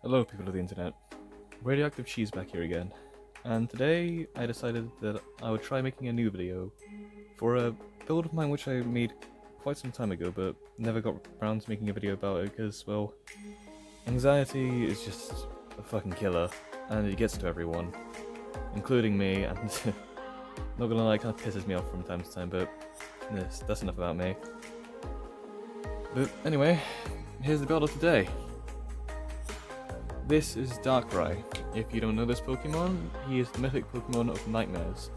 Hello people of the internet, Radioactive Cheese back here again, and today I decided that I would try making a new video for a build of mine which I made quite some time ago but never got around to making a video about it because, well, anxiety is just a fucking killer and it gets to everyone, including me, and not gonna lie, it kind of pisses me off from time to time, but that's enough about me. But anyway, here's the build of today. This is Darkrai. If you don't know this Pokemon, he is the mythic Pokemon of nightmares.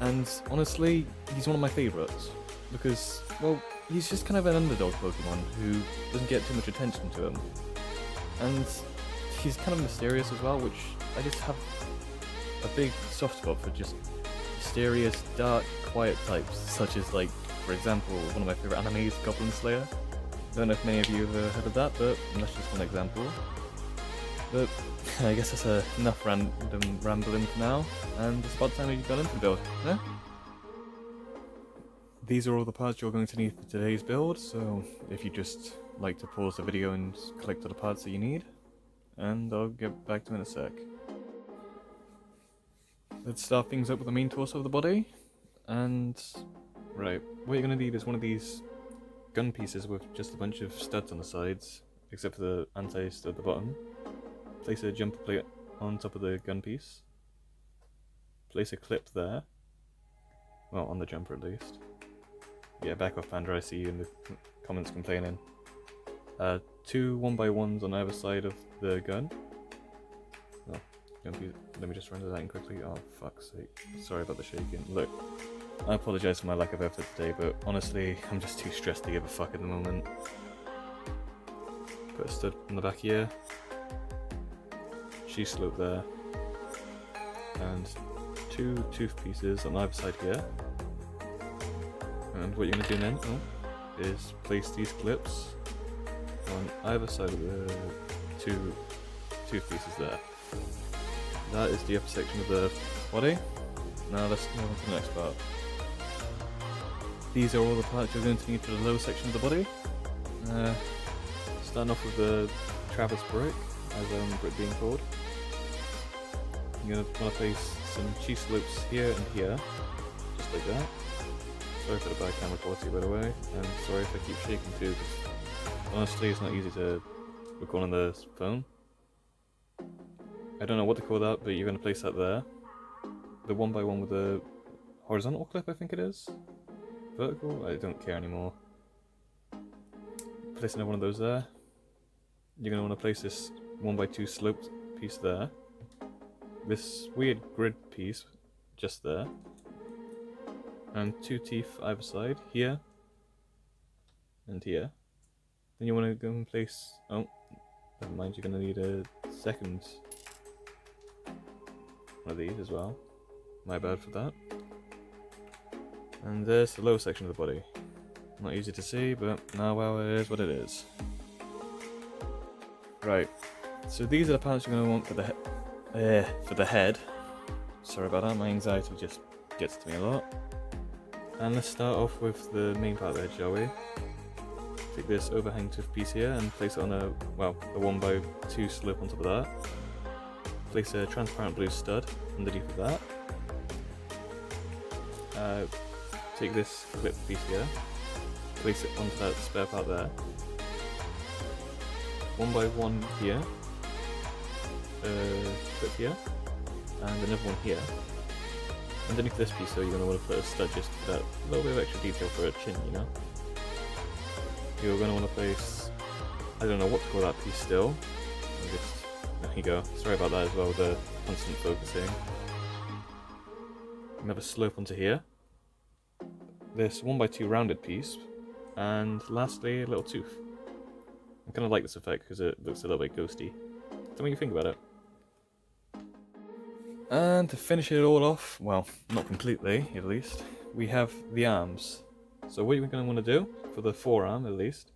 And honestly, he's one of my favourites. Because, well, he's just kind of an underdog Pokemon who doesn't get too much attention to him. And he's kind of mysterious as well, which I just have a big soft spot for just mysterious, dark, quiet types, such as, like, for example, one of my favourite animes, Goblin Slayer. I don't know if many of you have heard of that, but that's just one example. But I guess that's enough random rambling for now, and it's about time we got into the build, yeah? These are all the parts you're going to need for today's build, so if you just like to pause the video and collect all the parts that you need, and I'll get back to you in a sec. Let's start things up with the main torso of the body, and right, what you're going to need is one of these gun pieces with just a bunch of studs on the sides, except for the anti-stud at the bottom. Place a jumper plate on top of the gun piece. Place a clip there. Well, on the jumper at least. Yeah, back off Panda, I see you in the comments complaining. 2 1x1s on either side of the gun. Oh, let me just render that in quickly. Oh, fuck's sake. Sorry about the shaking. Look, I apologise for my lack of effort today, but honestly, I'm just too stressed to give a fuck at the moment. Put a stud on the back here. Cheese slope there, and 2 tooth pieces on either side here. And what you're going to do then is place these clips on either side of the 2 tooth pieces there. That is the upper section of the body. Now let's move on to the next part. These are all the parts you're going to need for the lower section of the body. Starting off with the Travis brick, as brick being called. You're going to want to place some cheese slopes here and here, just like that. Sorry for the bad camera quality, by the way, and sorry if I keep shaking too, because honestly it's not easy to record on the phone. I don't know what to call that, but you're going to place that there. The 1x1 with the horizontal clip, I think it is? Vertical? I don't care anymore. Place another one of those there. You're going to want to place this 1x2 sloped piece there. This weird grid piece just there, and 2 teeth either side, here and here. Then you want to go and place, oh, never mind, you're going to need a second one of these as well, my bad for that. And there's the lower section of the body. Not easy to see, but now, well, it is what it is. Right, so these are the parts you're going to want for the head. Sorry about that, my anxiety just gets to me a lot. And let's start off with the main part of the head, shall we? Take this overhang tooth piece here and place it on a 1x2 slope on top of that. Place a transparent blue stud underneath of that. Take this clip piece here, place it onto that spare part there. 1x1 here. Clip here, and another one here. Underneath this piece, though, you're going to want to put a stud just for that little bit of extra detail for a chin, you know? You're going to want to place, I don't know what to call that piece still. There you go. Sorry about that as well, the constant focusing. Another slope onto here. This 1x2 rounded piece, and lastly, a little tooth. I kind of like this effect because it looks a little bit ghosty. Tell me what you think about it. And to finish it all off, well, not completely at least, we have the arms. So what you're going to want to do, for the forearm at least,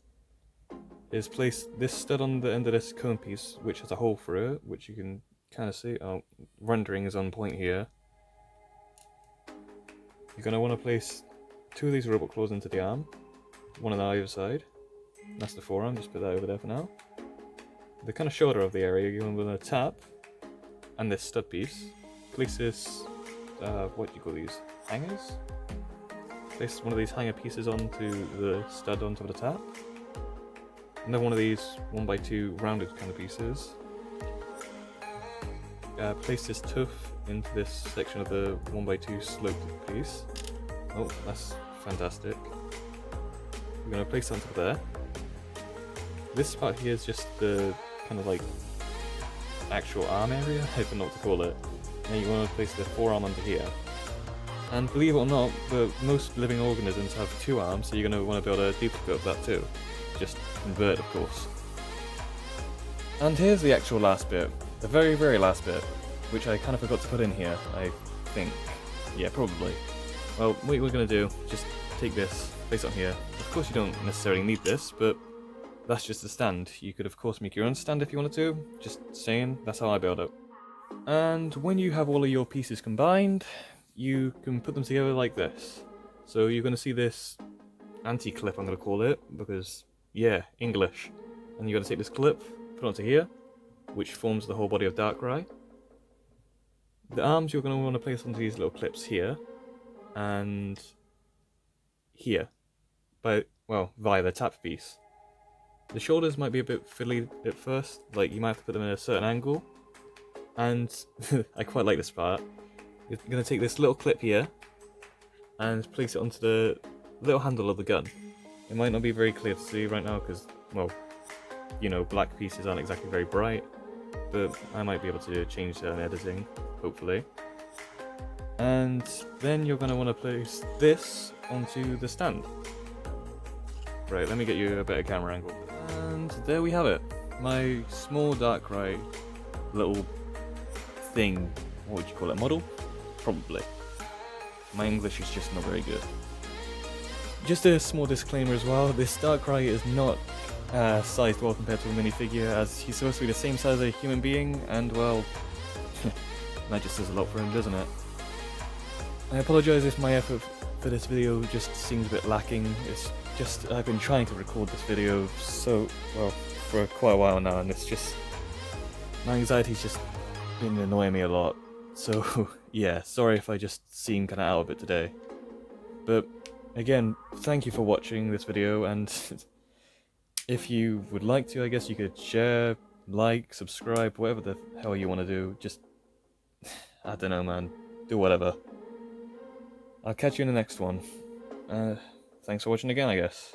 is place this stud on the end of this cone piece, which has a hole through it, which you can kind of see. Oh, rendering is on point here. You're going to want to place 2 of these robot claws into the arm, one on either side. That's the forearm, just put that over there for now. the kind of shoulder of the area, you're going to tap, and this stud piece. Place this, what do you call these? Hangers? Place one of these hanger pieces onto the stud on top of the tap. Another one of these 1x2 rounded kind of pieces. Place this tooth into this section of the 1x2 sloped piece. Oh, that's fantastic. We're going to place it on top there. This part here is just the kind of like actual arm area, I don't know what to call it. Now you want to place the forearm under here. And believe it or not, most living organisms have 2 arms, so you're going to want to build a duplicate of that too. Just invert, of course. And here's the actual last bit. The very, very last bit, which I kind of forgot to put in here, I think. Yeah, probably. Well, what we're going to do, just take this, place it on here. Of course you don't necessarily need this, but that's just a stand. You could of course make your own stand if you wanted to, just saying, that's how I build it. And when you have all of your pieces combined, you can put them together like this. So you're going to see this anti-clip, I'm going to call it, because, yeah, English. And you're going to take this clip, put it onto here, which forms the whole body of Darkrai. The arms you're going to want to place onto these little clips here, and here, via the tap piece. The shoulders might be a bit fiddly at first, like you might have to put them in a certain angle, and I quite like this part. You're going to take this little clip here, and place it onto the little handle of the gun. It might not be very clear to see right now because, well, you know, black pieces aren't exactly very bright, but I might be able to change that in editing, hopefully. And then you're going to want to place this onto the stand. Right, let me get you a better camera angle. And there we have it. My small Darkrai little thing. What would you call it? Model? Probably. My English is just not very good. Just a small disclaimer as well, this Darkrai is not sized well compared to a minifigure, as he's supposed to be the same size as a human being, and well, that just says a lot for him, doesn't it? I apologise if my effort for this video just seems a bit lacking. It's just, I've been trying to record this video for quite a while now, and it's just, my anxiety's just been annoying me a lot. So yeah, sorry if I just seem kind of out of it today. But again, thank you for watching this video, and if you would like to, I guess you could share, like, subscribe, whatever the hell you want to do. Just, I don't know, man. Do whatever. I'll catch you in the next one. Thanks for watching again, I guess.